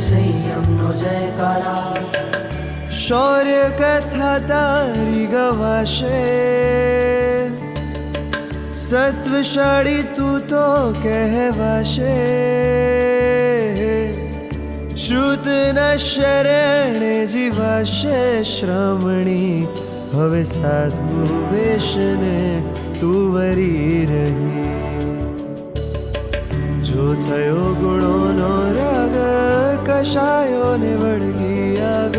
સંયમનો જયકારા. શૌર્ય કથા તારી ગવાશે, સત્વશાળી તું તો કહેવાશે. શ્રુતના શરણે જીવાશે શ્રમણી, હવે સાધુ વેશને તું વરી રહી. જો થયો ગુણોનો રાગ, કશાયોને વળગી આગ,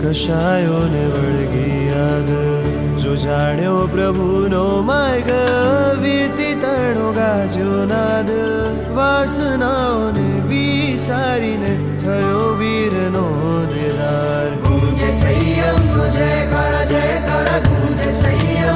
કશાયોને વળગી આગ. જો જાણ્યો પ્રભુનો માર્ગ, વીતી તણો ગાજ્યો નાદ. વાસનાઓને વિસારીને થયો વીરનો દેદાર. ગુંજે સંયમનો જયકારા જયકારા, ગુંજે સંયમ